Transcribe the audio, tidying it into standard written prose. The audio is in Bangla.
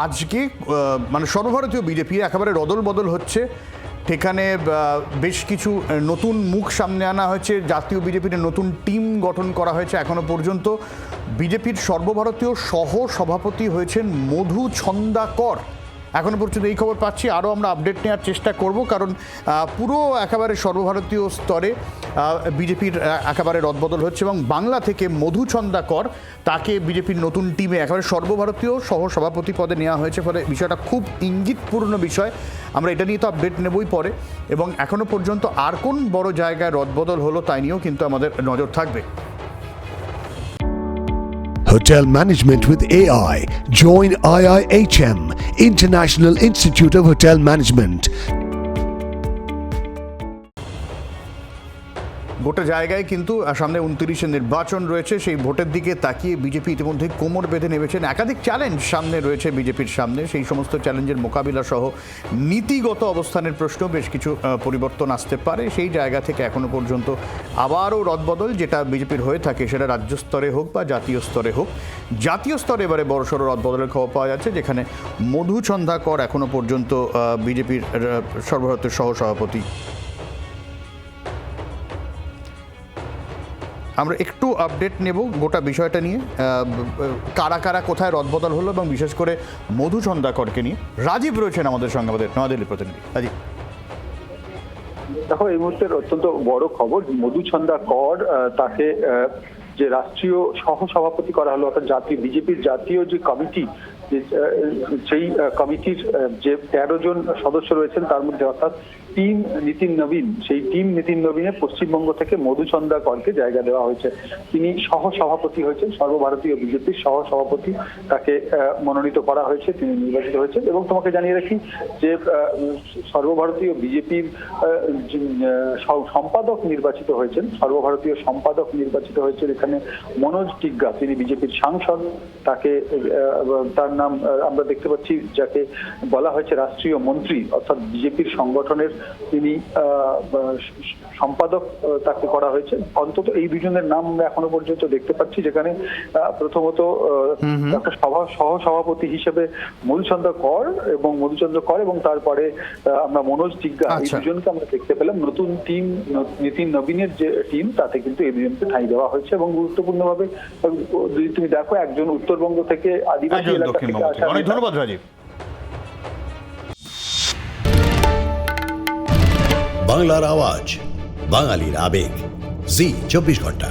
আজকে মানে সর্বভারতীয় বিজেপি একেবারে রদল বদল হচ্ছে। সেখানে বেশ কিছু নতুন মুখ সামনে আনা হয়েছে, জাতীয় বিজেপির নতুন টিম গঠন করা হয়েছে। এখনো পর্যন্ত বিজেপির সর্বভারতীয় সহ সভাপতি হয়েছেন মধু ছন্দাকর। এখনো পর্যন্ত এই খবর পাচ্ছি, আরও আমরা আপডেট নেওয়ার চেষ্টা করব, কারণ পুরো একেবারে সর্বভারতীয় স্তরে বিজেপির একেবারে রদবদল হচ্ছে এবং বাংলা থেকে মধু ছন্দাকর তাকে বিজেপির নতুন টিমে একেবারে সর্বভারতীয় সহ সভাপতি পদে নেওয়া হয়েছে। ফলে বিষয়টা খুব ইঙ্গিতপূর্ণ বিষয়। আমরা এটা নিয়ে তো আপডেট নেবই পরে, এবং এখনো পর্যন্ত আর কোন বড় জায়গায় রদবদল হলো তাই নিয়েও কিন্তু আমাদের নজর থাকবে। Hotel Management with AI. Join IIHM, International Institute of Hotel Management. গোটা জায়গায় কিন্তু সামনে 29শে নির্বাচন রয়েছে। সেই ভোটের দিকে তাকিয়ে বিজেপি ইতিমধ্যে কোমর বেঁধে নেমেছেন। একাধিক চ্যালেঞ্জ সামনে রয়েছে বিজেপির সামনে। সেই সমস্ত চ্যালেঞ্জের মোকাবিলা সহ নীতিগত অবস্থানের প্রশ্ন বেশ কিছু পরিবর্তন আসতে পারে। সেই জায়গা থেকে এখনো পর্যন্ত আবারও রদবদল যেটা বিজেপির হয়ে থাকে, সেটা রাজ্য স্তরে হোক বা জাতীয় স্তরে হোক। জাতীয় স্তরে এবারে বড়সড় রদবদলের খবর পাওয়া যাচ্ছে, যেখানে মধু ছন্দাকর এখনো পর্যন্ত বিজেপির সর্বভারতীয় সহ সভাপতি। আমরা একটু আপডেট নেব গোটা বিষয়টা নিয়ে, কারা কারা কোথায় রদবদল হলো এবং বিশেষ করে মধু ছন্দাকরকে নিয়ে। রাজীব রয়েছেন আমাদের সঙ্গে, আমাদের নয়াদিল্লির প্রতিনিধি। রাজীব, দেখো, এই মুহূর্তের অত্যন্ত বড় খবর, মধু ছন্দাকর তাকে যে রাষ্ট্রীয় সহ সভাপতি করা হলো, অর্থাৎ জাতীয় বিজেপির জাতীয় যে কমিটি, সেই কমিটির যে 13 জন সদস্য রয়েছেন তার মধ্যে অর্থাৎ টিম নীতিন নবীন, সেই টিম নীতিন নবীনের পশ্চিমবঙ্গ থেকে মধু ছন্দাকরকে জায়গা দেওয়া হয়েছে। তিনি সহ সভাপতি হয়েছেন, সর্বভারতীয় বিজেপির সহ সভাপতি, তাকে মনোনীত করা হয়েছে, তিনি নির্বাচিত হয়েছেন। এবং তোমাকে জানিয়ে রাখি যে সর্বভারতীয় বিজেপির সম্পাদক নির্বাচিত হয়েছেন, সর্বভারতীয় সম্পাদক নির্বাচিত হয়েছে এখানে মনোজ টিগ্গা, তিনি বিজেপির সাংসদ। তাকে তার নাম আমরা দেখতে পাচ্ছি, যাকে বলা হয়েছে রাষ্ট্রীয় মন্ত্রী, অর্থাৎ বিজেপির সংগঠনের তিনি সম্পাদক তাকে করা হয়েছে। অন্তত এই দুজনের নাম আমরা এখনো পর্যন্ত দেখতে পাচ্ছি, যেখানে প্রথমত সহ সভাপতি হিসেবে মধুচন্দ্র কর এবং তারপরে আমরা মনোজ টিগ্গা, এই দুজনকে আমরা দেখতে পেলাম। নতুন টিম নীতিন নবীনের যে টিম, তাতে কিন্তু এই দুজনকে ঠাঁই দেওয়া হয়েছে। এবং গুরুত্বপূর্ণভাবে যদি তুমি দেখো, একজন উত্তরবঙ্গ থেকে আদিবাসী এলাকা থেকে আসা। অনেক ধন্যবাদ রাজীব। বাংলার আওয়াজ, বাঙালির আবেগ, জি 24 ঘন্টা।